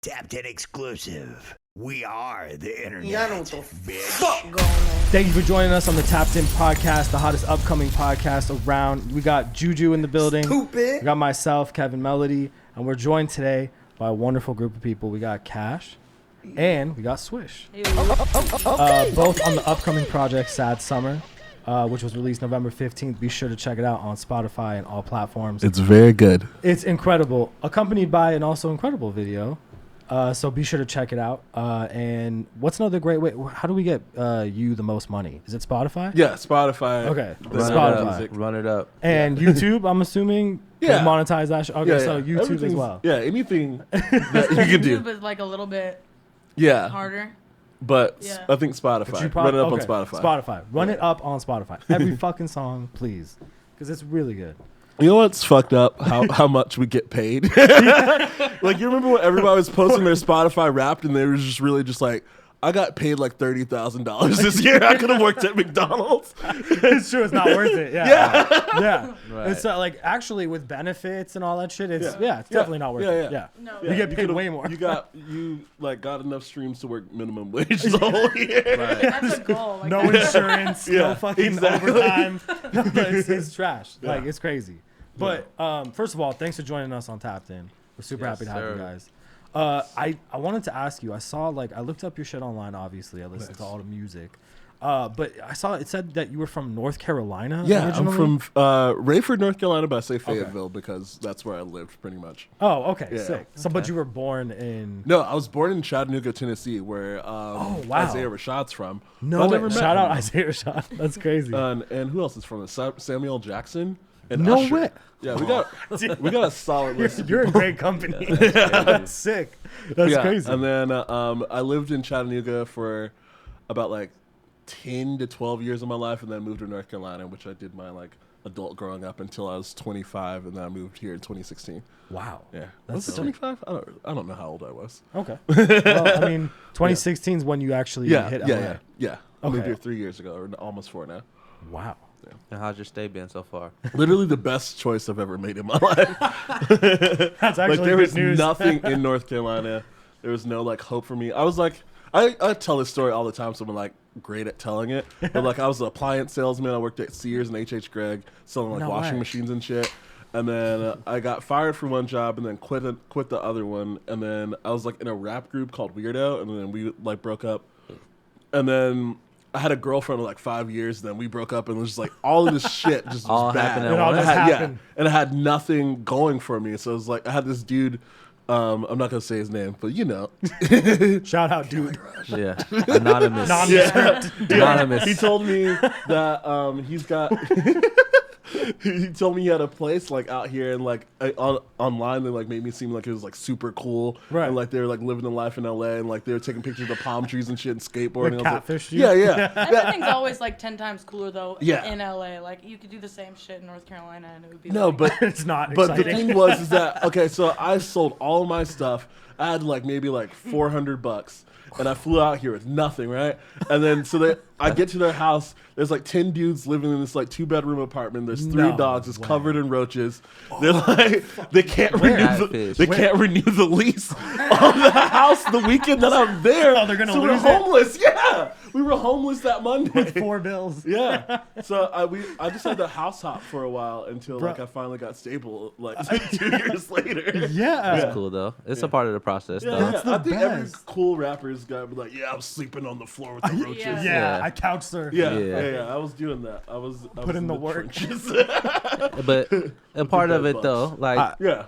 Tapped In exclusive. We are the internet. Yeah, I know what the bitch. fuck going on. Thank you for joining us on the Tapped In podcast, the hottest upcoming podcast around. We got Juju in the building. Stupid. We got myself, Kevin Melody, and we're joined today by a wonderful group of people. We got Ka5sh and we got Swish. Both on the upcoming project SADSUMMER, which was released November 15th. Be sure to check it out on Spotify and all platforms. It's very good. It's incredible, accompanied by an also incredible video. So be sure to check it out. And what's another great way? How do we get you the most money? Is it Spotify? Yeah, Spotify. Okay, Spotify. Run it up. And YouTube, I'm assuming, Yeah. can monetize that. Okay, Yeah, so yeah. YouTube as Everything's- well. Yeah, anything that you can do. YouTube is like a little bit Yeah, harder. but Yeah. I think Spotify. But you Run it up okay, on Spotify. Spotify. Run it up on Spotify. Every fucking song, please, because it's really good. You know what's fucked up? How much we get paid? Like, you remember when everybody was posting their Spotify Wrapped and they were just really just like, I got paid like $30,000 this year. I could have worked at McDonald's. It's true. It's not worth it. Yeah. Yeah. Right. It's like actually with benefits and all that shit. It's Yeah. it's definitely not worth Yeah, it. yeah. Yeah. No. You get paid could've- way more. You got enough streams to work minimum wage the whole year. Right. That's a goal. Like, No insurance, Yeah, no fucking exactly. overtime. No, it's trash. Yeah. Like, it's crazy. But first of all, thanks for joining us on Tapped In. We're super Yes, happy to have you sir. guys. I wanted to ask you, I saw, I looked up your shit online, obviously. I listened to all the music. But I saw it said that you were from North Carolina Yeah, originally? I'm from Rayford, North Carolina, but I say Fayetteville because that's where I lived pretty much. Oh, okay, Yeah. sick. So, but you were born in... No, I was born in Chattanooga, Tennessee, where wow. Isaiah Rashad's from. No But I way. never met Shout out him. Isaiah Rashad. That's crazy. And who else is from it? Samuel Jackson and No Usher. way. Yeah, we got a solid list. of You're in people. great company. That's sick. That's Yeah, crazy. And then I lived in Chattanooga for about 10 to 12 years of my life, and then moved to North Carolina, which I did my adult growing up until I was 25, and then I moved here in 2016. Wow. Yeah, That's was it sick. 25? I don't know how old I was. Okay. Well, I mean, 2016 is when you actually Yeah, hit yeah, LA. yeah. I moved Okay. here 3 years ago, or almost 4 now. Wow. And how's your stay been so far? Literally the best choice I've ever made in my life. That's actually There good was news. nothing in North Carolina. There was no hope for me. I was I tell this story all the time, so I'm great at telling it. But I was an appliance salesman. I worked at Sears and H.H. Gregg selling No washing way. machines and shit. And then I got fired from one job and then quit the other one. And then I was in a rap group called Weirdo, and then we broke up. And then I had a girlfriend for 5 years, and then we broke up, and it was just all of this shit just All was bad. happened at It all once. just happened. And I had nothing going for me. So it was I had this dude, I'm not going to say his name, but you know. Shout out, dude. Yeah. Anonymous. Nondescript. Anonymous. He told me that he's got... He told me he had a place out here, and online they made me seem like it was super cool, Right. and they were living the life in LA, and they were taking pictures of the palm trees and shit and skateboarding. Like I was Ka5sh, dude. yeah. everything's always 10 times cooler though. Yeah. In LA, you could do the same shit in North Carolina and it would be No, but It's not But the exciting. thing was is that okay, so I sold all of my stuff. I had maybe $400, and I flew out here with nothing, right? And then I get to their house. There's 10 dudes living in this 2-bedroom apartment. There's 3 No dogs. It's way. covered in roaches. They're they can't Catfish. can't renew the lease on the house the weekend that I'm there. Oh, they're gonna so lose we're it? homeless. Yeah, we were homeless that Monday. With 4 bills. Yeah, so I just had to house hop for a while until Bro. I finally got stable 2 years later. Yeah. It's cool, though. It's a part of the process, Yeah, though. That's the I think every best. cool rapper's got to be yeah, I was sleeping on the floor with the roaches. Yeah. Yeah, Yeah. I couch surf. Yeah, I was doing that. I was Put in the work. trenches. But a part of it, Bucks. though, Yeah,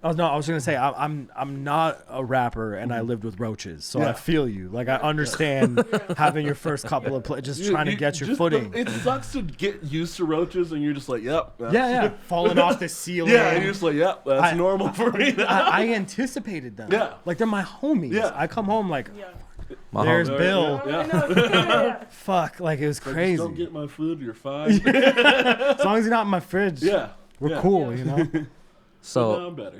Oh no, I was gonna say I'm not a rapper and I lived with roaches, so I Yeah. feel you. I understand having your first couple of just trying to get your just footing. It sucks to get used to roaches, and you're just yep. yeah, falling off the ceiling. Yeah, and you're just yep, that's I- normal for me now. I anticipated them. Yeah. they're my homies. Yeah. I come home Yeah. my there's home- Bill. Yeah. I know. Yeah. Fuck, it was Just crazy. don't get my food, you're fine. As long as you're not in my fridge, Yeah, we're yeah. cool, you know. So now So I'm better.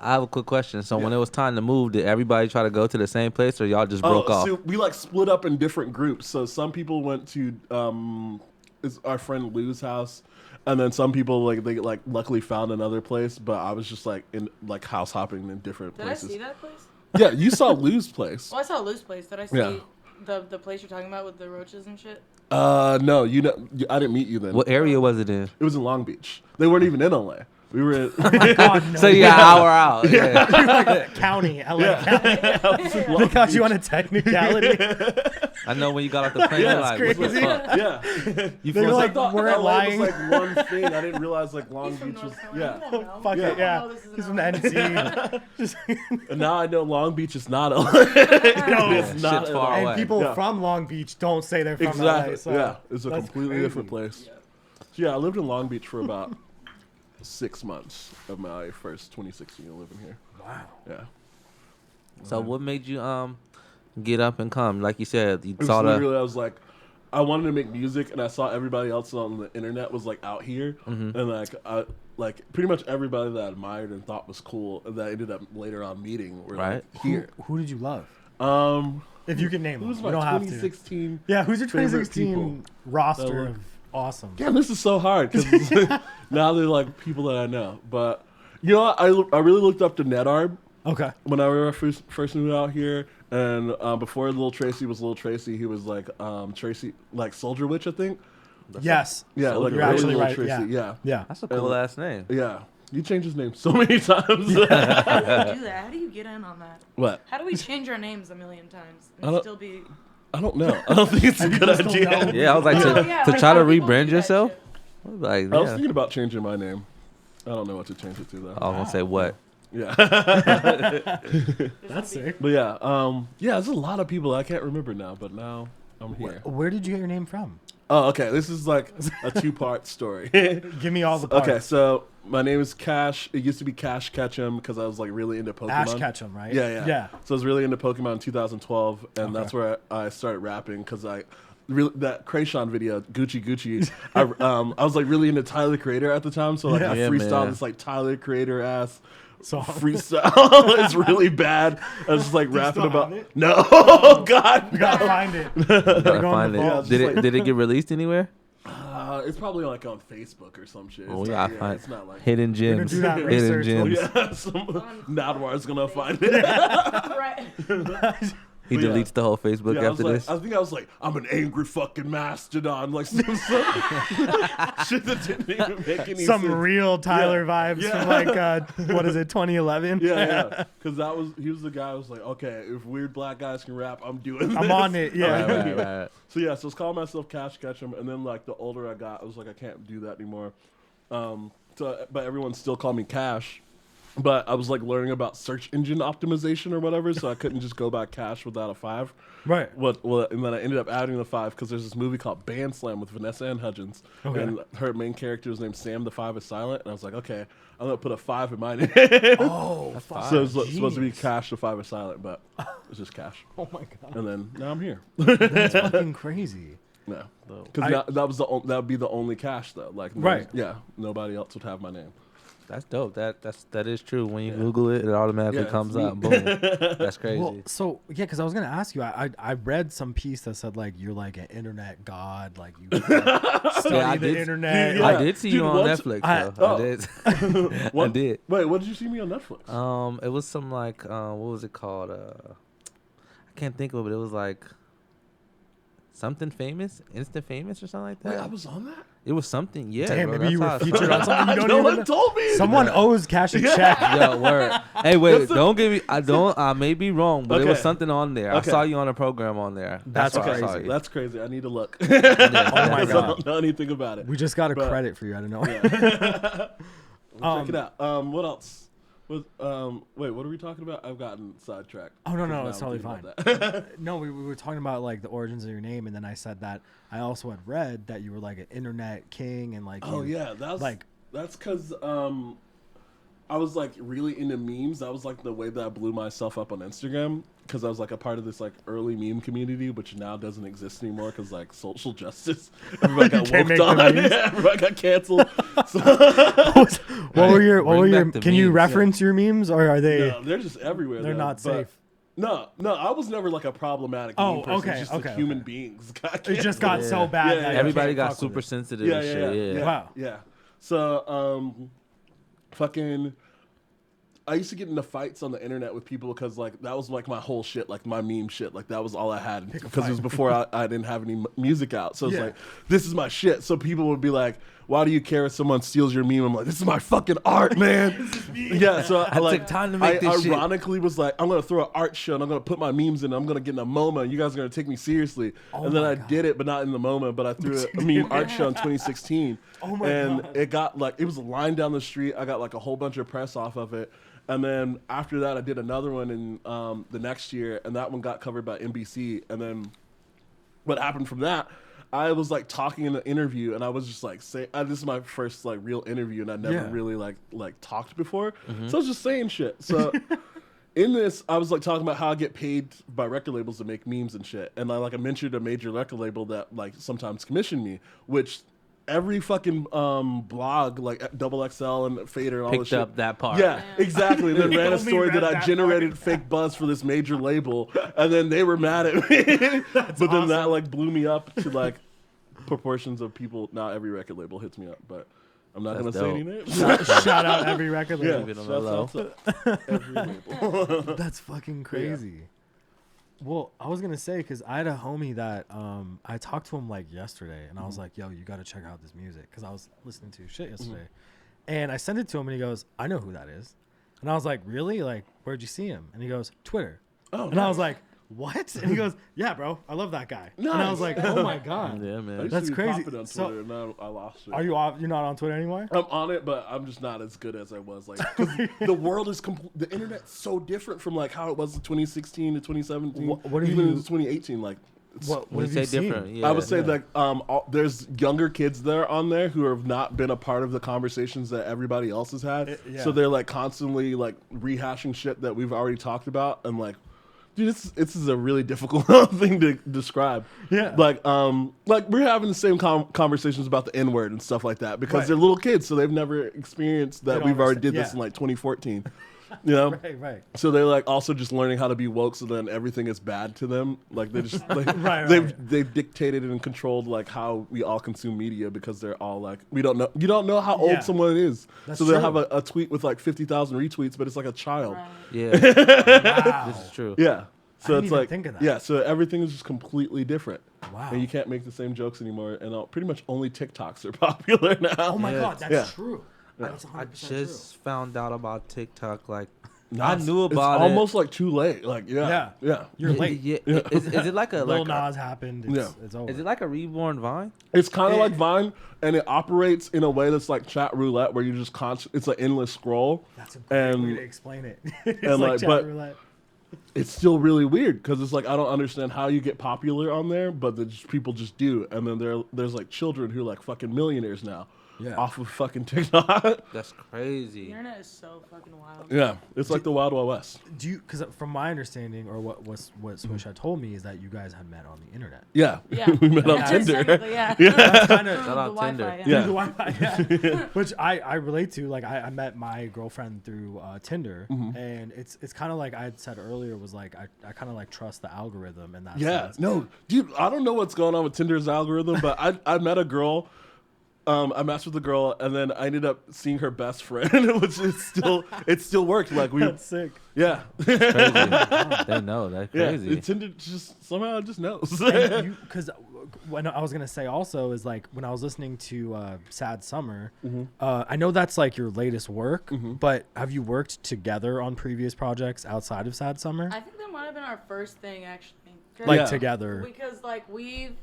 I have a quick question. So when it was time to move, did everybody try to go to the same place, or y'all just broke off? So we split up in different groups. So some people went to is our friend Lou's house, And then some people like they like luckily found another place, but I was just like in like house hopping in different Did places. I see that place? Yeah, you saw Lou's place. Well, I saw Lou's place. Did I see Yeah. the place you're talking about with the roaches and shit? No, I didn't meet you then. What area was it in? It was in Long Beach. They weren't even in LA. We were in God, no. So you got an hour out. Yeah. County, LA County. They got you on a technicality. I know when you got off the plane, you're like, what the crazy. fuck? yeah. You They were feel like, I thought weren't LA lying. was like one thing. I didn't realize like Long He's from Beach was North Carolina. You won't know. Fuck it, yeah. Oh, this is He's an from the LA. NC. And now I know Long Beach is not LA. No. It's not Shit's far LA. away. And people Yeah. from Long Beach don't say they're from Exactly. LA. So yeah, it's a that's completely crazy. different place. So yeah, I lived in Long Beach for about 6 months of my first 2016 year living here. Wow. Yeah. So what made you get up and come? Like you said, you It was saw the. literally, I was like, I wanted to make music, and I saw everybody else on the internet was like out here, and like pretty much everybody that I admired and thought was cool, and that I ended up later on meeting were Right. like here. Who did you love? If you can name them. Who's You my don't have to. 2016? Yeah, who's your favorite 2016 people roster that of awesome? Damn, this is so hard because now they're like people that I know. But you know, what? I really looked up to NetArb Okay. when I first moved out here, and before Lil Tracy was Lil Tracy, he was like Tracy, like Soldier Witch, I think. Yes. Yeah, like You're really actually Lil right. Tracy. Yeah. Yeah. That's a cool ass name. Yeah. He changed his name so many times. How do you do that? How do you get in on that? What? How do we change our names a million times I and don't- still be? I don't know. I don't think it's a you good just don't idea. know? Yeah, I was like, Oh, to, yeah, to like, try to how do people rebrand do that yourself. shit? Like, I was yeah. thinking about changing my name. I don't know what to change it to though. I was gonna say what? Yeah. That's sick. But yeah, there's a lot of people I can't remember now, but now I'm here. Where did you get your name from? Oh, okay. This is like a 2-part story. Give me all the parts. Okay, so my name is Ka5sh. It used to be Ka5sh Ketchum because I was like really into Pokemon. Ash Ketchum, right? Yeah. Yeah. So I was really into Pokemon in 2012, and Okay. that's where I started rapping because that Ka5sh video, Gucci. I was like really into Tyler the Creator at the time, so like I Yeah, freestyled man. this like Tyler the Creator ass So freestyle. It's really bad. I was just like rapping still about have it? no, oh God, you gotta find it. Gotta go in find the it. vault. Yeah, Did it get released anywhere? it's probably like on Facebook or some shit. Oh It's yeah, not, find it's not like hidden gonna gems. do that Hidden research. gems. yeah, some Nadwar's gonna find it. Right. He But yeah. deletes the whole Facebook Yeah, after this. I think I was like, I'm an angry fucking mastodon, like some shit that didn't even make any Some sense. real Tyler Yeah. vibes Yeah. from like what is it, 2011? Yeah, because he was the guy who was like, okay, if weird black guys can rap, I'm doing this. I'm on it. Yeah. Right. So yeah, so I was calling myself Ka5sh Ketchum, and then like the older I got, I was like, I can't do that anymore. But everyone still called me Ka5sh. But I was like learning about search engine optimization or whatever, so I couldn't just go by Ka5sh without a 5. Right. Well, and then I ended up adding the 5 because there's this movie called Band Slam with Vanessa Ann Hudgens, Okay. and her main character is named Sam. The 5 is silent, and I was like, okay, I'm gonna put a 5 in my name. Oh, So it's supposed to be jeez. Ka5sh. The 5 is silent, but it's just Ka5sh. Oh my god. And then now I'm here. That's fucking crazy. No, I- because that would be the only Ka5sh though. Like Right. yeah, nobody else would have my name. That's dope. That is true. When you Google it, it automatically Yeah, comes it's up. Boom. That's crazy. Well, so yeah, because I was gonna ask you. I read some piece that said like you're like an internet god, like you study Yeah, I the did- internet. Yeah. I did see Dude, you on once- Netflix. I- Though. I did. I What? did. Wait, what did you see me on Netflix? It was some like what was it called? I can't think of it. It was like something famous, instant famous or something like that. Wait, I was on that. It was something. Yeah. Damn, bro, maybe you that's were how I featured on something you don't no even one know. told me. Someone owes Cash a check. Yo, word. Hey, wait, That's don't give me. I may be wrong, but it was Okay. something on there. Okay. I saw you on a program on there. That's where I crazy. saw you. That's crazy. I need to look. Oh my I god. don't know anything about it. We just got a But- credit for you. I don't know. Yeah. Check it out. What else? Wait, what are we talking about? I've gotten sidetracked. Oh, no, 'Cause now it's I'm totally thinking fine. about that. No, we were talking about like the origins of your name, and then I said that I also had read that you were like an internet king, and like Oh you- yeah, like that's because I was like really into memes. That was like the way that I blew myself up on Instagram because I was like a part of this like early meme community, which now doesn't exist anymore because like social justice. Everybody got can't make woked the on. memes? Everybody got canceled. So, what were your Bring back the can you memes. reference your memes, or are they no, they're just everywhere. they're though, not but- safe? No, I was never like a problematic Oh, meme person. okay, It's just okay, like human okay. beings got It just got Yeah. so bad. Yeah, that you Everybody can't got fuck with super it. sensitive Yeah, and yeah, shit. yeah, Yeah. yeah. Wow. Yeah. So, fucking, I used to get into fights on the internet with people because like that was like my whole shit, like my meme shit, like that was all I had because it was before I didn't have any music out. So it's like, this is my shit. So people would be like, why do you care if someone steals your meme? I'm like, this is my fucking art, man. Yeah. So I like, took time to make this shit. ironically was like, I'm gonna throw an art show and I'm gonna put my memes in. I'm gonna get in a MoMA. And you guys are gonna take me seriously. And then I did it, but not in the MoMA. But I threw a meme art show in 2016. And it got like, it was a line down the street. I got like a whole bunch of press off of it. And then after that, I did another one in the next year, and that one got covered by NBC. And then what happened from that, I was like talking in an interview, and I was just like saying, this is my first like real interview, and I never really like talked before. So I was just saying shit. So in this, I was like talking about how I get paid by record labels to make memes and shit. And I mentioned a major record label that like sometimes commissioned me, which every fucking blog like Double XL and Fader and all this shit Picked up that part. Yeah, exactly. And then ran a Only story read that I that generated fake buzz for this major label, and then they were mad at me. But then that like blew me up to like proportions of people. Not every record label hits me up, but I'm not gonna That's say any dope. names. Shout out every record Yeah, label. Keep it on the shouts low. out to every label. That's fucking crazy. Well, I was gonna say because I had a homie that I talked to him like yesterday, and I was like, "Yo, you got to check out this music," because I was listening to shit yesterday, and I sent it to him, and he goes, "I know who that is," and I was like, "Really? Like, where'd you see him?" And he goes, "Twitter," and I was like, "What?" And he goes, "Yeah, bro, I love that guy," and I was like, "Oh my god." Yeah, I man. used That's to be crazy. popping on So- Twitter, and now I lost it. Are you off? You're not on Twitter anymore? I'm on it, but I'm just not as good as I was. Like, 'cause the world is the internet's so different from like how it was in 2016 to 2017, What have even you- in 2018. Like, What When have you you say seen? different, yeah. I would say that there's younger kids there on there who have not been a part of the conversations that everybody else has had. Yeah. So they're like constantly like rehashing shit that we've already talked about, and like, dude, this is a really difficult thing to describe. Yeah. Like we're having the same conversations about the N-word and stuff like that because Right. they're little kids, so they've never experienced that don't we've already understand. did this Yeah. in like 2014. You know? Right. So they're like also just learning how to be woke, so then everything is bad to them. Like they just like Right. they've dictated and controlled like how we all consume media because they're all like you don't know how old Yeah. someone is. That's So they'll true. have a tweet with like 50,000 retweets, but it's like a child. Right. Yeah, Wow. this is true. Yeah. So didn't it's even like think of that. yeah. So everything is just completely different. Wow. And you can't make the same jokes anymore. And pretty much only TikToks are popular now. Oh my Yeah. god, that's Yeah. true. That's 100% I just found out about TikTok. Like, No, I it's- knew about it's it. almost like too late. Like yeah. Yeah. You're late. Yeah, Is it like a Lil like a, Nas happened. It's, it's over. is it like a reborn Vine? It's kind of like Vine, and it operates in a way that's like chat roulette, where you just it's an endless scroll. That's a great and way to explain it. It's and, like like, chat but- roulette. it's still really weird because it's like I don't understand how you get popular on there, but people just do. And then there's like children who are like fucking millionaires now Yeah. off of fucking TikTok. That's The crazy. internet is so fucking wild. Yeah, it's like the Wild Wild West. Do you? Because from my understanding, or what Swish had told me, is that you guys had met on the internet. Yeah, Yeah. we met on Yeah, Tinder. technically, yeah. That's kind of Shout out The Tinder. Wi-Fi, Yeah. through the Wi-Fi, yeah. Which I relate to. Like I met my girlfriend through Tinder, and it's kind of like I had said earlier was like I kind of like trust the algorithm in that Yeah, sense. no, dude, I don't know what's going on with Tinder's algorithm, but I met a girl. I matched with a girl, and then I ended up seeing her best friend, which is it still worked. Like we, That's sick. yeah, Crazy. They know. That's yeah. crazy. Tinder just somehow just knows. Because when I was gonna say also is like when I was listening to Sad Summer, I know that's like your latest work, but have you worked together on previous projects outside of Sad Summer? I think that might have been our first thing actually. 'Cause- Like Yeah. together. Because like we've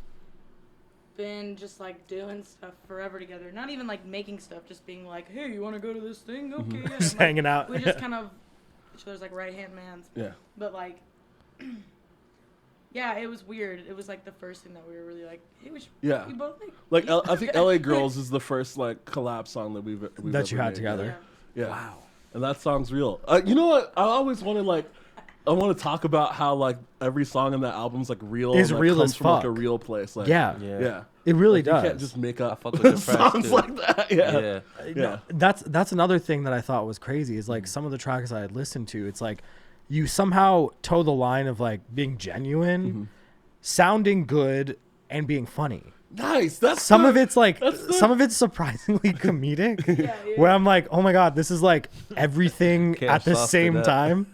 been just like doing stuff forever together. Not even like making stuff, just being like, hey, you want to go to this thing? Okay. Yeah. Just Like, hanging out. we just kind of each other's like right hand mans. Yeah. But like, yeah, it was weird. It was like the first thing that we were really like, hey, we should. Yeah. We both Like I think LA Girls is the first like collab song that we've That you ever had made. together. Yeah. Wow. And that song's real. You know what? I always wanted like I want to talk about how like every song in that album's like real. Is and, like, real comes as from like a fuck. real place. Like Yeah. yeah. It really Like, does. You can't just make up fuck with the press, songs too. like that. Yeah. Yeah. Yeah. That's another thing that I thought was crazy is like some of the tracks I had listened to, it's like you somehow toe the line of like being genuine, sounding good, and being funny. Nice. That's some the- of it's like that's the- some of it's surprisingly comedic. Yeah, Where I'm like, oh my god, this is like everything Can't at the sauce it same up. time.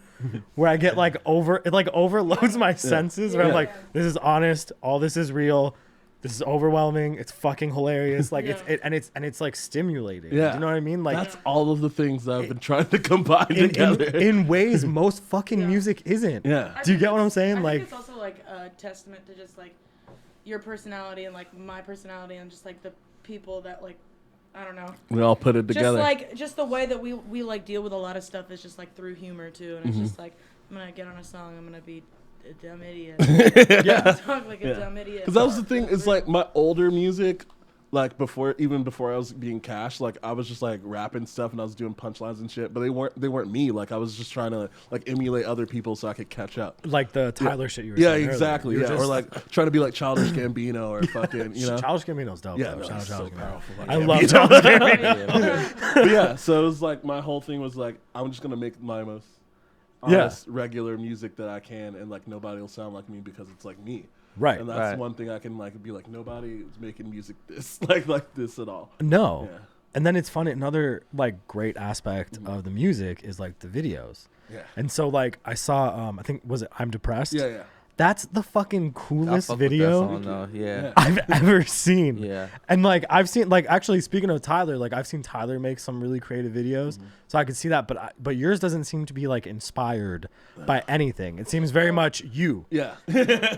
Where I get like it like overloads my senses. Where I'm Yeah. like, this is honest. All this is real. This is overwhelming. It's fucking hilarious. Like Yeah. it's like stimulating. Yeah. Do you know what I mean? Like That's all of the things that I've been trying to combine together. in ways most fucking Yeah. music isn't. Yeah. I Do you think get what I'm it's- saying? I Like think it's also like a testament to just like your personality and like my personality and just like the people that like I don't know. We all put it together. Just the way that we like deal with a lot of stuff is just like through humor too, and it's Mm-hmm. just like I'm gonna get on a song, I'm gonna be a dumb idiot. yeah. Talk like a dumb idiot. Because that was the thing. It's like my older music, like before I was being Ka5sh, like I was just like rapping stuff and I was doing punchlines and shit. But they weren't me. Like I was just trying to like emulate other people so I could catch up. Like the Tyler shit you were Yeah, saying exactly. earlier. Yeah, or like trying to be like Childish Gambino or fucking, you know. Childish Gambino's dope. Yeah, though. no, Shout out he's so Childish Gambino. powerful. I love Childish Gambino. But yeah, so it was like my whole thing was like I'm just gonna make my most honest, regular music that I can, and like nobody will sound like me because it's like me. Right. And that's Right. one thing I can like be like nobody is making music this like this at all. No. Yeah. And then it's funny. Another like great aspect of the music is like the videos. Yeah. And so like I saw I think was it I'm Depressed? Yeah, yeah. That's the fucking I coolest fuck with that video song, though. Yeah. I've ever seen. Yeah. And like I've seen like actually speaking of Tyler, like I've seen Tyler make some really creative videos, so I could see that. But yours doesn't seem to be like inspired by anything. It seems very much you. Yeah.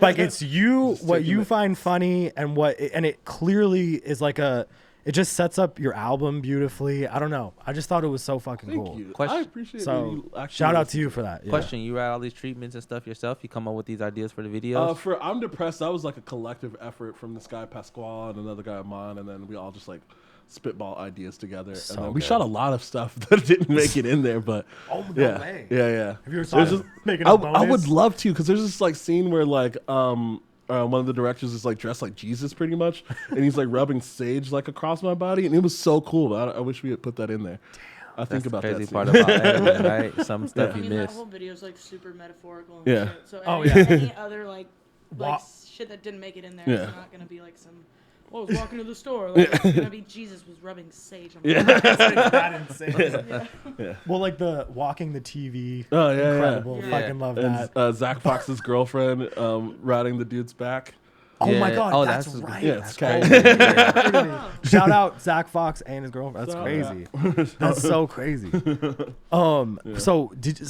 Like it's you, what taking you it. find funny, and and it clearly is like it just sets up your album beautifully. I don't know. I just thought it was so fucking Thank cool. you. Question- I appreciate that So you actually shout out listen to you for that. Yeah. Question: you write all these treatments and stuff yourself? You come up with these ideas for the videos? For I'm Depressed, that was like a collective effort from this guy Pasquale and another guy Amon, and then we all just like spitball ideas together. So and then we good. shot a lot of stuff that didn't make it in there, but Oh, no yeah, way. yeah. Have you ever There's thought just- of making I a would bonus? love to, because there's this like scene where like one of the directors is like dressed like Jesus pretty much, and he's like rubbing sage like across my body, and it was so cool. But I wish we had put that in there. I think That's about the crazy that part scene. about editing, right? Some stuff I you mean, that miss. whole video is like super metaphorical. And Yeah. Shit. So Oh, any, yeah. any other like Wa- shit that didn't make it in there Yeah. is not gonna be like some. Oh, I was walking to the store. Like, it's gonna be Jesus was rubbing sage on my Yeah. that insane. Yeah. Well, like the walking the TV. Oh yeah, Incredible. Yeah. Fucking love And that. Zach Fox's girlfriend riding the dude's back. Oh my Yeah. god, Oh, that's, that's- right. Yeah, That's it's crazy. crazy. Oh. Shout out Zach Fox and his girlfriend. That's Shout crazy. That's so crazy. So did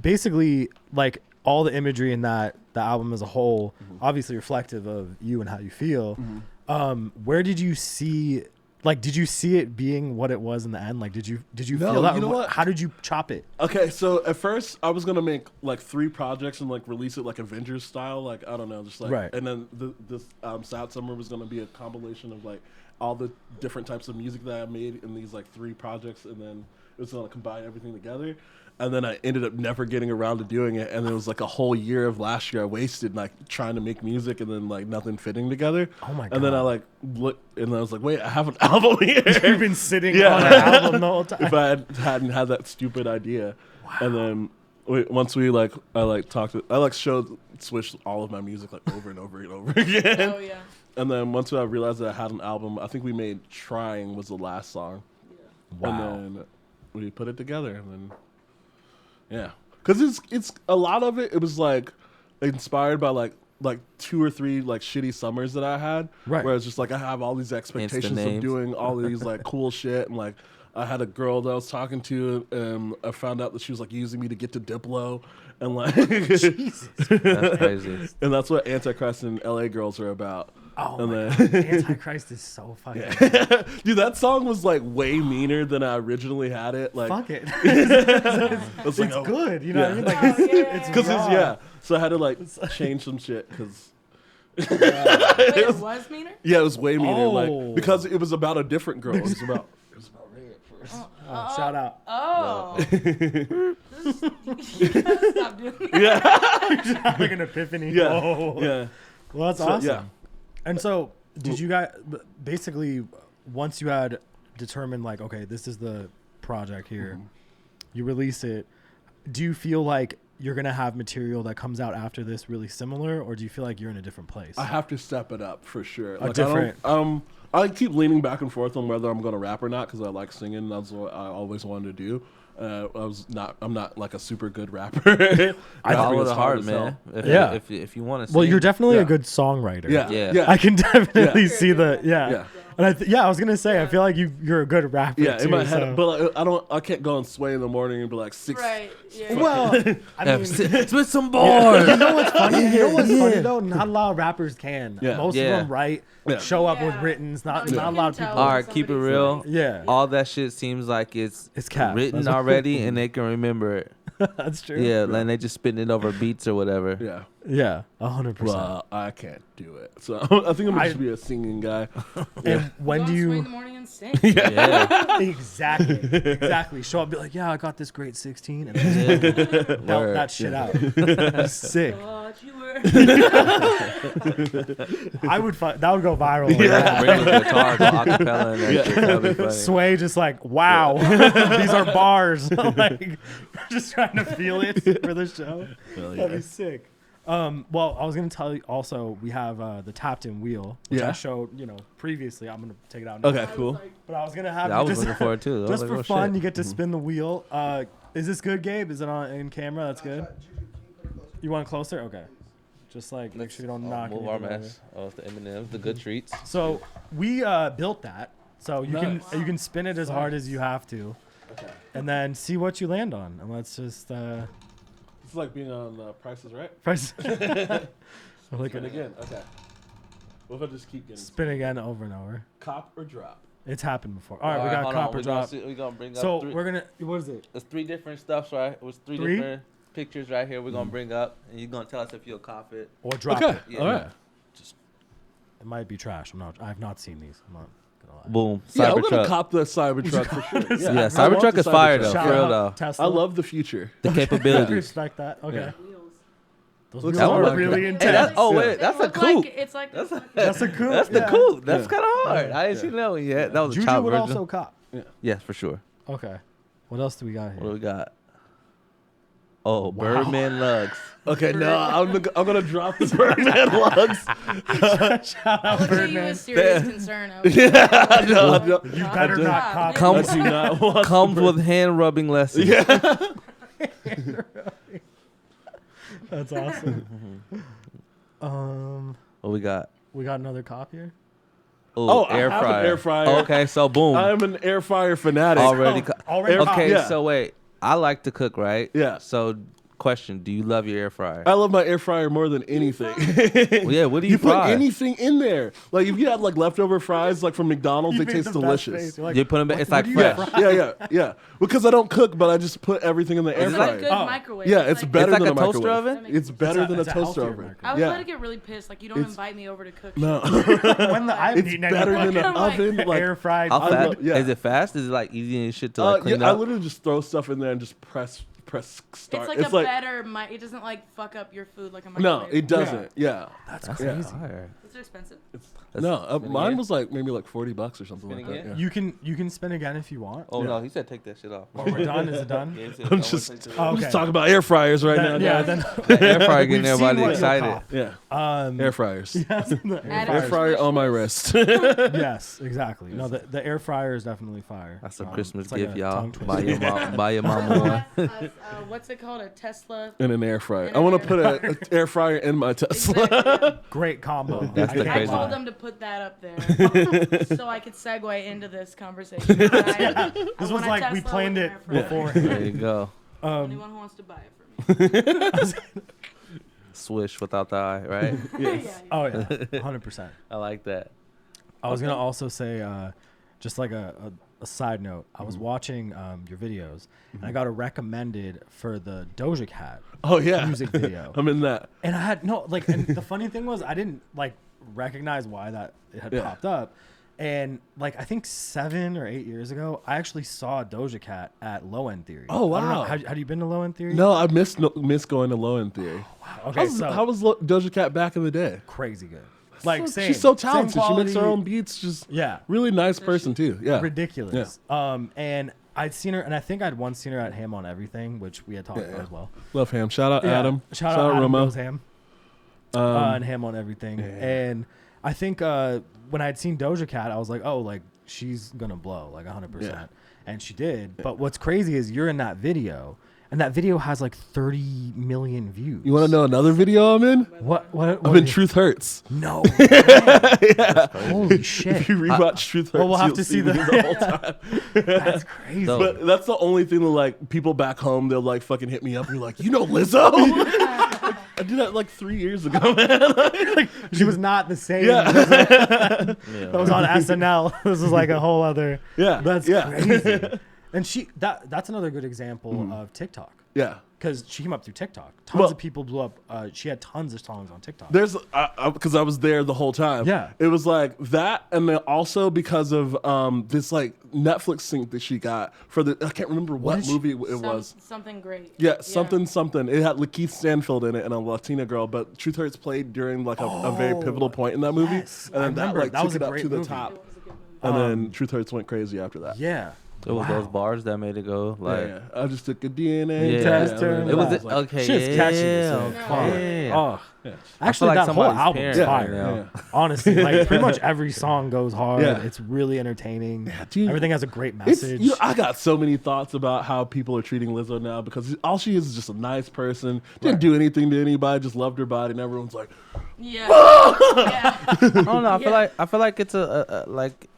basically like all the imagery in the album as a whole, obviously reflective of you and how you feel. Where did you see? Like, did you see it being what it was in the end? Like, did you No, feel that? you know Or what? How did you chop it? Okay, so at first I was gonna make like 3 projects and like release it like Avengers style, like I don't know, just like Right. And then this SADSUMMER was gonna be a compilation of like all the different types of music that I made in these like 3 projects, and then it was gonna combine everything together. And then I ended up never getting around to doing it, and it was like a whole year of last year I wasted like trying to make music and then like nothing fitting together. Oh my And then I God. like looked and I was like, wait, I have an album here. You've been sitting Yeah. on an album the whole time. If I hadn't had that stupid idea. And then once we like, I like talked, I like showed Swish all of my music like over and over and over again. Oh yeah. And then once I realized that I had an album, I think we made "Trying" was the last song. Wow. And then we put it together, and then yeah, because it's a lot of it. It was like inspired by like 2 or 3 like shitty summers that I had, Right. where it's just like I have all these expectations of names. doing all of these like cool shit, and like I had a girl that I was talking to, and I found out that she was like using me to get to Diplo, and like That's crazy. and that's what Antichrist and LA Girls are about. Oh and my then, god, Antichrist is so fucking. dude, that song was like way meaner than I originally had it. Like, Fuck it. it's like, It's oh, good. You know what I mean? Like Oh, it's, yeah, it's because raw. yeah. So I had to like change some shit because Wait, it was meaner. yeah, it was way meaner. Oh. Like because it was about a different girl. It was about Ray at first. Oh, shout out. Oh. You gotta stop doing that. Like an epiphany. Yeah, Whoa. yeah. Well, that's So, awesome. yeah. And so, did you guys basically once you had determined like, okay, this is the project here, you release it. Do you feel like you're gonna have material that comes out after this really similar, or do you feel like you're in a different place? I have to step it up for sure. Different. I keep leaning back and forth on whether I'm going to rap or not because I like singing. That's what I always wanted to do. I'm not like a super good rapper. I follow is the hard heart, as man. hell. If you want to. Well, you're definitely Yeah. a good songwriter. Yeah. I can definitely Yeah. see the Yeah. And I was gonna say I feel like you're a good rapper. Yeah, too, in my head, so- but like, I can't go and sway in the morning and be like six. Right. Yeah. Well, I mean, spit some bars. you know what's funny? You know what's funny though? Not a lot of rappers can. Yeah. Most Yeah. of them write, Yeah. show up with Yeah. writtens. Not No, not a you lot can of people. tell. All right, keep it Somebody's real. like- Yeah, All that shit seems like it's cap. written That's- already, and they can remember it. that's true. Yeah, and they just spitting it over beats or whatever. Yeah. Yeah, 100%. Well, I can't do it. So I think I'm I- just be a singing guy. And when Go do on Sway in you the morning and sing. Yeah. exactly show up? Be like, yeah, I got this great 16, and then belt Word. that shit out. Sick. Thought you were. I would. That would go viral. Bring the guitar, go acapella, and that shit. That'd be funny. Sway just like, wow, these are bars. Like, we're just trying to feel it for the show. That'd be sick. Well, I was gonna tell you also we have the tapped in wheel, which I Yeah. showed previously. I'm gonna take it out now. Okay, cool. But I was gonna have Yeah, I you was just, looking forward to it. I was just like, for oh, fun. shit. You get to spin the wheel. Is this good, Gabe? Is it on in camera? That's good. You want it closer? Okay. Just like make sure you don't knock Move our anything over. mess. Oh, it's the M&M's, the good treats. So we built that. So you Nice. can spin it as hard as you have to, Okay. and then see what you land on. And let's just It's like being on Price is Right. press. Look Spin at it. again. Okay. What if I just keep getting Spin again over and over. cop or drop? It's happened before. All right, we got copper drop. We're gonna bring up So three. we're gonna. What is it? There's three different stuffs, right? It was three Three? different pictures right here. We're gonna bring up, and you're gonna tell us if you'll cop it. Or drop Okay. it. Yeah. All right. It might be trash. I've not seen these. I'm not gonna lie. Boom. Yeah, I'm gonna Cybertruck. cop the Cybertruck for sure. Yeah, I want Cybertruck the is fire though. Shout For real out though. Tesla. I love the future. The capabilities. Respect that. Okay. Yeah. Wheels. Those Looks wheels That are one really look- intense. Hey, that's, oh Yeah. wait, They that's a look coupe. Like, it's like That's a, That's a coupe. That's the yeah. coupe. That's Yeah. kind of hard. I didn't see that one yet. That was a Juju child would version. also cop. Yes, for sure. Okay. What else do we got What do here? we got? Oh, Birdman lugs. Okay, no, I'm gonna drop the Birdman lugs. Shout out I'll give you a Birdman. serious concern. No, no. You better not cop. Come- I do not want Comes with hand rubbing lessons. Yeah. That's awesome. What we got? We got another cop here. Oh, Oh, I air have an fryer. air fryer. Okay, so boom. I'm an air fryer fanatic. Already. Already Air- cop. Okay, Yeah. so wait. I like to cook, right? Yeah. So, question: do you love your air fryer? I love my air fryer more than anything. Well, yeah. What do you You put fry? anything in there. Like if you had like leftover fries like from McDonald's, You they made taste the best delicious. face. You're like, You put them. It's what like do you fresh. fry? Yeah. Because I don't cook, but I just put everything in the air It's like fryer. good Oh. microwave. Yeah, it's like, better It's like than a toaster microwave. oven? It's better than a it's a toaster healthier oven. microwave. I was Yeah. about to get really pissed. Like you don't It's- invite me over to cook. No. When I haven't It's eaten any better than an I'm like- oven. Like, air fried. How I fast? love- yeah. Is it fast? Is it like easy and shit to like yeah, clean I up? literally just throw stuff in there and just press start. It's like better. It doesn't like fuck up your food like a microwave. no, it doesn't. Yeah. That's That's crazy. fire. Is it expensive? No, spin mine again? was like maybe like $40 or something Spin like that. again? Yeah. You can spin again if you want. Oh Yeah. no, he said take that shit off. Or we're done. Is it done? Yeah, he said, I'm "I wanna just- take that Oh, off." okay. Let's talk about air fryers right now. Yeah. guys. Then Air fryer getting We've seen everybody what you'll excited. cop. Yeah. Air fryers. Yes, the Add air it Air to fryer. fryer on my wrist. Yes, exactly. No, the air fryer is definitely fire. That's a Um, Christmas it's like gift, a y'all. tongue twister. Buy your mom one. What's it called? A Tesla. In an air fryer. In I an want to air put an air fryer in my Tesla. Exactly. Great combo. That's I the can't I crazy lie. told them to put that up there so I could segue into this conversation. This was like we planned it before. There you go. Anyone who wants to buy it for me. Swish without the eye, right? Yeah. Oh yeah, 100%. I like that. I was gonna also say, just like a side note, I Mm-hmm. was watching your videos, and I got a recommended for the Doja Cat Oh yeah. music video, I'm in that. and I had no like. And the funny thing was, I didn't like recognize why that it had Yeah. popped up, and like I think 7 or 8 years ago, I actually saw Doja Cat at Low End Theory. Oh, I don't know, wow. Had you been to Low End Theory? No, I miss going to Low End Theory. Okay, so How was Doja Cat back in the day? crazy good. Like same, She's so same talented. She makes her quality. own beats. Just Yeah. really nice person too. Yeah. Ridiculous. And I'd seen her, and I think I'd once seen her at Ham on Everything, which we had talked about as well. Love Ham. Shout out Yeah. Adam. Shout out Adam Romo. Goes Ham. And Ham on Everything. Yeah. And I think when I'd seen Doja Cat, I was like, oh, like she's gonna blow like 100%, Yeah. and she did. But what's crazy is you're in that video, and that video has like 30 million views. You want to know another video I'm in? What I'm in Truth Hurts. No. Holy shit. If you rewatch Truth Hurts, well, we'll have you'll to see me the- the whole time. That's crazy. Dope. But that's the only thing that like people back home, they'll like fucking hit me up and be like, you know Lizzo? I did that like 3 years ago, man. She was not the same. Yeah. That was on SNL. This is like a whole other. Yeah. That's Yeah. crazy. And that's another good example of TikTok. Yeah. Because she came up through TikTok. Tons Well- of people blew up. She had tons of songs on TikTok. There's because I was there the whole time. Yeah. It was like that, and then also because of this like Netflix sync that she got for the I can't remember what did she- movie it was. Something great. Yeah, something. It had Lakeith Stanfield in it and a Latina girl, but Truth Hurts played during like a very pivotal point in that movie, yes. and I then that remember. like That took was it a up great to the movie. top, It was a good movie. and then Truth Hurts went crazy after that. Yeah. It was those bars that made it go like. Yeah, I just took a DNA Yeah. test. Test, turn It was left. okay. Shit's catchy as Yeah, fuck. okay. Oh. Yeah. Actually, like that whole somebody's album is parent fire. right now. Yeah. Honestly, like pretty much every song goes hard. Yeah. It's really entertaining. dude. Everything has a great It's, message. I got so many thoughts about how people are treating Lizzo now because all she is just a nice person. Didn't do anything to anybody, just loved her body, and everyone's like, Yeah. Yeah. I don't know. Yeah. I feel like it's a like.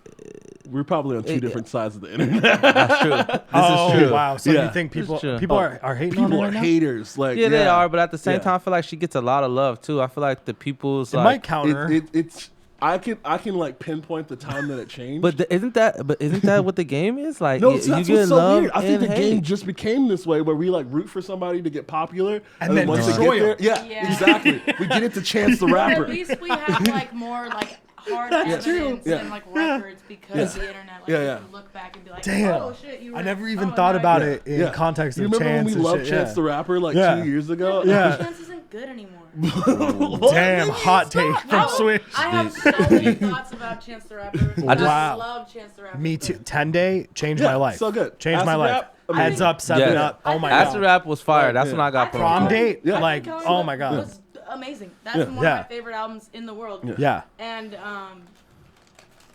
we're probably on two It- different sides of the internet. That's true. This oh, is true. wow. So Yeah. you think people true. are hating on People her are right now? haters. Like, Yeah, they are, but at the same Yeah. time, I feel like she gets a lot of love too. I feel like the people's It like. might counter. It's I can like pinpoint the time that it changed. But isn't that what the game is? Like, no, you that's get what's so love weird. I think and the game hate. just became this way where we like root for somebody to get popular, And then once they destroy get there, them. Yeah. exactly. We get it to Chance the But Rapper. at least we have like more like hard That's evidence true. and like records because of the internet. Like Yeah, you yeah. can look back and be like, Damn. oh shit, you were I never even oh, thought now about you- it in context You of remember Chance when we and loved shit, Chance yeah. the Rapper like Yeah. 2 years ago? Yeah. Chance isn't good anymore. What? Damn, hot take from No, Swish. I have so many thoughts about Chance the Rapper. I just Wow. love Chance the Rapper. Me too. 10 Day changed Yeah, my life. so good. Changed my Acid life. Rap, amazing. Heads up, 7 Yeah. up. Oh my Acid god. Rap was fire. That's Yeah. when I got put Prom on. date. Yeah. Like, Coming oh Up my god. was amazing. That's one Yeah. of my favorite albums in the world. Yeah. And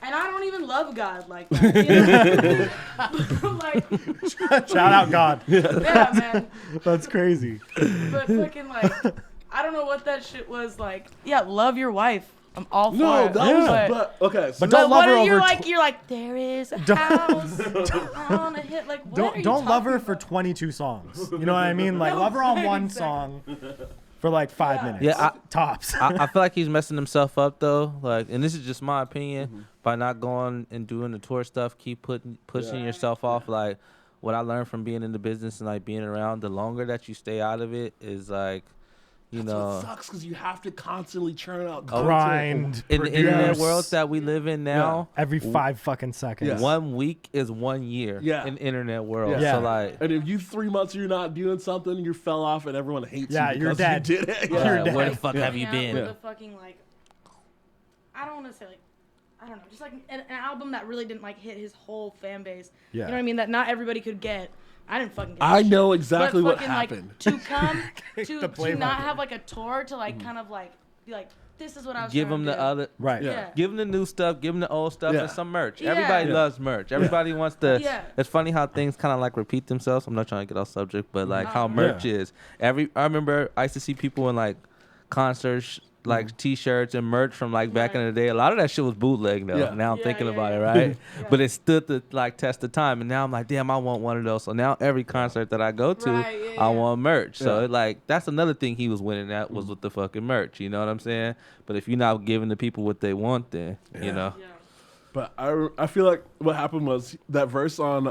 I don't even love God like that. You know? Like, Shout out God. yeah, man. That's crazy. But fucking like, I don't know what that shit was like. Yeah, love your wife. I'm all for No, it. that was Yeah. but okay. So But don't love what her are you over. like? You're like, there is a house on a hit. Like, what are you Don't love her talking for about? 22 songs. You know what I mean? Like, No, love her on one exactly. song for like 5 minutes. Yeah, tops. I feel like he's messing himself up though. Like, and this is just my opinion. By not going and doing the tour stuff, keep pushing yourself off. Like, what I learned from being in the business and like being around, the longer that you stay out of it is like, you That's what know, sucks because you have to constantly churn out content. Grind. in the internet produce. world that we live in now, Every 5 fucking seconds. Yeah. 1 week is 1 year. Yeah. In the internet world, Yeah. so like, And if you 3 months you're not doing something, you fell off and everyone hates Yeah, you you're because dead. you did it. You're yeah, dead. where the fuck have you Coming out been? with a fucking like, I don't want to say like, I don't know, just like an album that really didn't like hit his whole fan base. Yeah. You know what I mean? That not everybody could get. I didn't fucking get. I that know shit. exactly But what fucking, happened. Like, to come The to play not button. have like a tour to like kind of like be like, this is what I was. Give trying them to the do. other. Right. Yeah. Yeah. Give them the new stuff, give them the old stuff, Yeah. and some merch. Yeah. Everybody Yeah. loves merch. Everybody wants to. Yeah. It's funny how things kind of like repeat themselves. I'm not trying to get off subject, but like how merch is. I remember I used to see people in like concerts, like T-shirts and merch from like back in the day. A lot of that shit was bootleg though. Yeah. Now I'm Yeah, thinking yeah, about yeah. it, right? Yeah. But it stood the like test of time, and now I'm like, damn, I want one of those. So now every concert that I go to, Right, yeah, I yeah. want merch. So Yeah. it, like that's another thing he was winning at was with the fucking merch. You know what I'm saying? But if you're not giving the people what they want, then you know. Yeah. But I feel like what happened was that verse on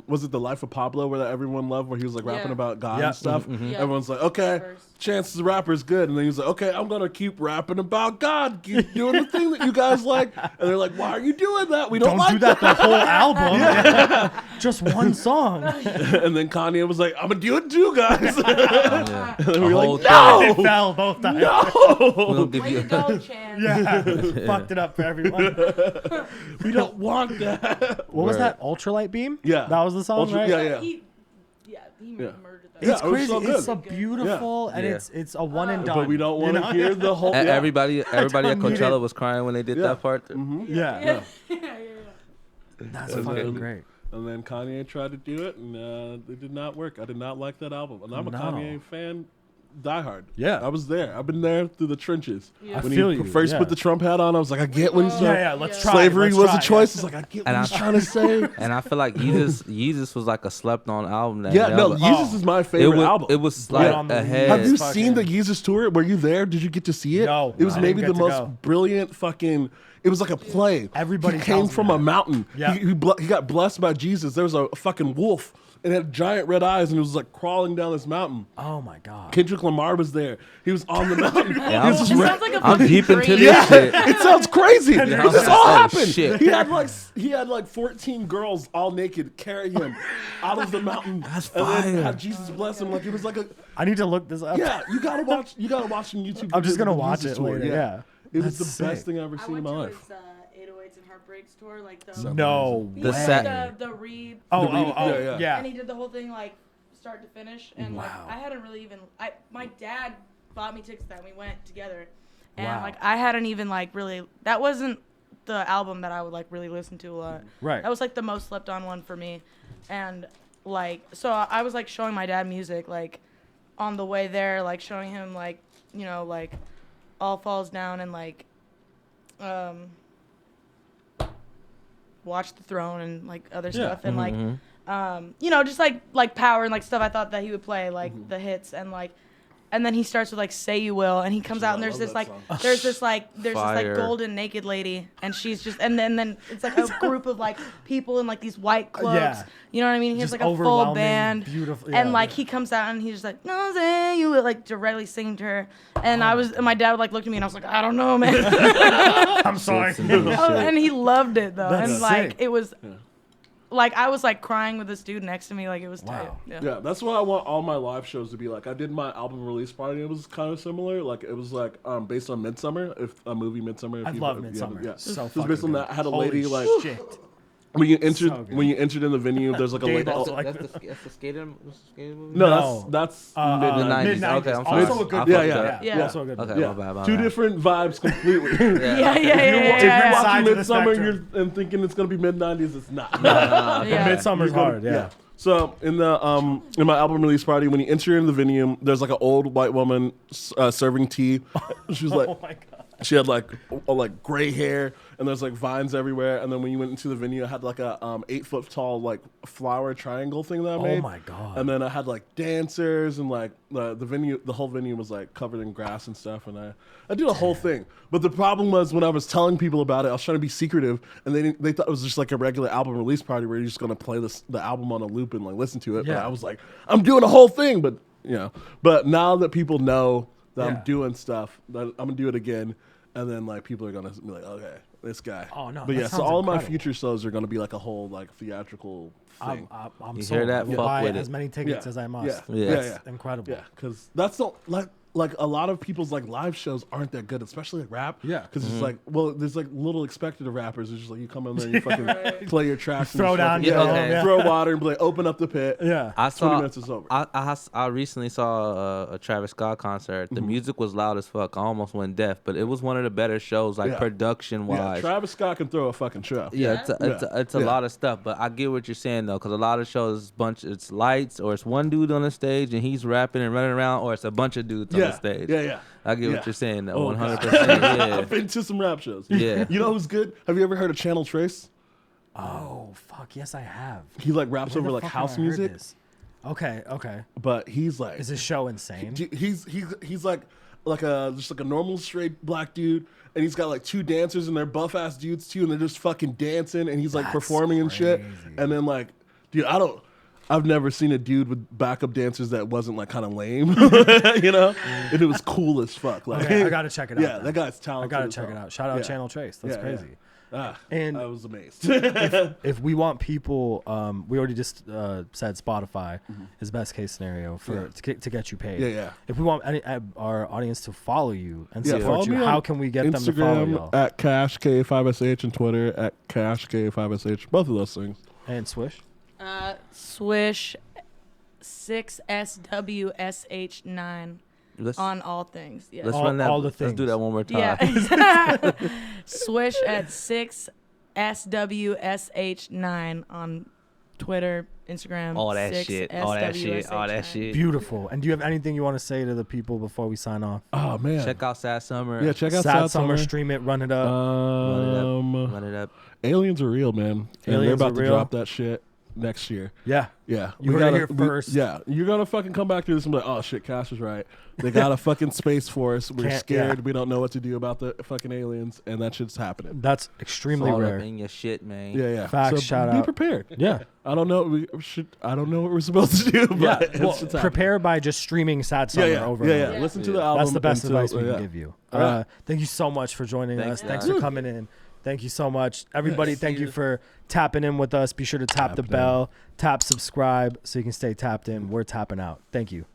was it The Life of Pablo where that everyone loved where he was like rapping Yeah. about God Yeah. and stuff. Yeah. Everyone's like, okay, Verse. Chance the Rapper's good, and then he's like, okay, I'm gonna keep rapping about God, keep doing the thing that you guys like, and they're like, why are you doing that? We don't, Don't like do that the whole album. Just one song. And then Kanye was like, I'm gonna do it too, guys. Yeah. And we A were whole like, thing. no, It fell both times. We're gonna give Way you. to go, Chance. Yeah. Fucked it up for everyone. We don't want that. What was Word. that? Ultralight Beam? Yeah. That was the song, Ultra- right? yeah. He Yeah. murdered that. Yeah, It's it was crazy. so It's good. a beautiful and Yeah. it's a one and done. But we don't want to hear the whole. And Yeah. everybody at don't need Coachella it. was crying when they did Yeah. that part. Yeah. Yeah. That's And fucking then- great. And then Kanye tried to do it, and it did not work. I did not like that album, and I'm a No. Kanye fan, diehard. Yeah. I was there. I've been there through the trenches. Yeah. I When feel he you, first yeah. put the Trump hat on, I was like, I get what he's saying. Yeah, let's try. Slavery let's was try, a choice. It's like I get what And he's I- trying to say. And I feel like Yeezus was like a slept-on album. That Yeah, no, never- Yeezus is my favorite album. It was Blood like on the ahead. Leaves. Have you fucking- seen the Yeezus tour? Were you there? Did you get to see it? No, It was I maybe didn't the get to most go. brilliant fucking. It was like a play. Everybody he came tells me from that. a mountain. Yeah. He got blessed by Jesus. There was a fucking wolf and it had giant red eyes and it was like crawling down this mountain. Oh my god. Kendrick Lamar was there. He was on the mountain. Yeah, He was I'm- just It ra- sounds like a I'm fucking deep into dream. this yeah, shit. it sounds crazy. Yeah, This all oh, happened. shit. He had like 14 girls all naked carry him out of the mountain. That's and then fire. had Jesus bless him. Like it was like a I need to look this up. yeah. You gotta watch on YouTube. I'm just gonna the watch Jesus it tour. later. Yeah. It was That's the best sick. thing I've ever I seen in went my to life. his 808s and Heartbreaks tour, like the No The way. set- the read. Oh, The read- oh, oh, yeah. yeah. And he did the whole thing like start to finish, and like Wow. I hadn't really even. My dad bought me tickets to that. And we went together, and Wow. like I hadn't even like really. That wasn't the album that I would like really listen to a lot. Right. That was like the most slept on one for me, and like so I was like showing my dad music like on the way there, like showing him like like All Falls Down and like Watch the Throne and like other stuff and like just like Power and like stuff I thought that he would play like the hits and then he starts with like Say You Will and he comes out and there's this like Fire. golden naked lady and she's just and then it's like a group of like people in like these white cloaks. Yeah. You know what I mean? He has Just like a full overwhelming, band. beautiful- And yeah. like he comes out and he's just like, no, say you will, like directly singing to her. And my dad would like look at me and I was like, I don't know, man. I'm sorry. And he loved it though. That's and like sick. it was like I was like crying with this dude next to me, like it was tight. Wow. Yeah, that's what I want all my live shows to be like. I did my album release party. It was kind of similar. Like it was like based on Midsummer, if a movie Midsummer. If I you- love if you Midsummer. haven't- Yeah, So it was based on fucking that. I had a good. lady Holy like shit. when you entered So good. when you entered in the venue. There's like a Gabe lady. also like That's the skater movie? No, No. that's The 90s. Mid-90s. Okay, I'm sorry. Also a good I movie. fucked yeah, up. Yeah. Also a good Okay, movie. my bad. two different vibes completely. Yeah. If you're yeah. watching Sides of the Midsummer spectrum. and thinking it's gonna be mid-90s, it's not. Yeah. Midsummer's hard. Yeah. So in the in my album release party, when you enter in the venue, there's like an old white woman serving tea. She was like, Oh my god. she had like gray hair, and there's like vines everywhere. And then when you went into the venue, I had like a 8-foot tall like flower triangle thing that I made. Oh my god. And then I had like dancers and like the whole venue was like covered in grass and stuff. And I did a whole thing. But the problem was when I was telling people about it, I was trying to be secretive, and they thought it was just like a regular album release party where you're just gonna play the album on a loop and like listen to it. But Yeah. I was like, I'm doing a whole thing. But but now that people know that Yeah. I'm doing stuff, that I'm gonna do it again, and then like people are gonna be like, okay, this guy. Oh, no, But that yeah, so sounds all of my incredible. future shows are gonna be like a whole like theatrical thing. I'm You sold. hear that? I will Fuck buy with as it. many tickets Yeah. as I must. Yeah. Yeah. That's incredible. Yeah, because that's the like a lot of people's like live shows aren't that good, especially like rap. Yeah. because it's like there's like little expected of rappers. It's just like you come in there, and you fucking play your tracks, and Throw just down, fucking- you know, yeah, yeah. throw water and be like, open up the pit. Yeah. I 20 saw. minutes is over. I recently saw a Travis Scott concert. The music was loud as fuck. I almost went deaf, but it was one of the better shows, like Yeah. production Yeah, wise. Travis Scott can throw a fucking show. Yeah, it's a Yeah. lot of stuff, but I get what you're saying though, because a lot of shows, it's lights, or it's one dude on the stage and he's rapping and running around, or it's a bunch of dudes on the stage. Yeah. I get Yeah. what you're saying though, Oh, 100%. Yeah. I've been to some rap shows. Yeah. You know who's good? Have you ever heard of Channel Trace? Oh fuck, yes I have. He like raps Where over the like fuck have house I heard music, this? Okay. but he's like Is this show insane? he's like a just like a normal straight black dude, and he's got like two dancers and they're buff ass dudes too, and they're just fucking dancing, and he's like That's performing and shit. crazy. And then like, dude, I've never seen a dude with backup dancers that wasn't like kind of lame, you know? And it was cool as fuck. Like, Okay, I gotta check it out Yeah, then. that guy's I talented. gotta as check hell. it out. Shout out Yeah. Channel Trace. That's Yeah, crazy. And I was amazed. if we want people, we already just said Spotify is best case scenario for to get you paid. Yeah. If we want our audience to follow you and Follow support you, me how on can we get them to follow Instagram y'all? at Ka5sh Ka5sh and Twitter at Ka5sh Ka5sh. Both of those things. And Swish. Swish 6SWSH9 on all things. Yeah. Let's All- run that. all the Let's do things. that one more time. Yeah. Swish at 6SWSH9 on Twitter, Instagram. All that shit. All that shit. All that 6SWSH9. shit. Beautiful. And do you have anything you want to say to the people before we sign off? Oh man. Check out SADSUMMER. Yeah, check out Sad SADSUMMER. Summer, stream it, run it up. Run it up. Aliens are real, man. And they're Aliens about are to real. drop that shit next year. Yeah. Yeah. You heard it here first. Yeah. You're going to fucking come back to this and be like, oh shit, Ka5sh was right. They got a fucking Space Force. We're Can't- scared. yeah. We don't know what to do about the fucking aliens. And that shit's happening. That's extremely All rare. up in your shit, man. Yeah. Facts, So shout be out. prepared. Yeah. I don't know. I don't know what we're supposed to do, but Yeah. it's Well, happening. prepare by just streaming Sad Summer over and over. Listen to the album. That's the best until- advice we yeah. can give you. All right. Thank you so much for joining Thanks, us. Thanks guys. for coming in. Thank you so much. Everybody, thank you you. for tapping in with us. Be sure to tap the Tapped in. bell, tap subscribe so you can stay tapped in. We're tapping out. Thank you.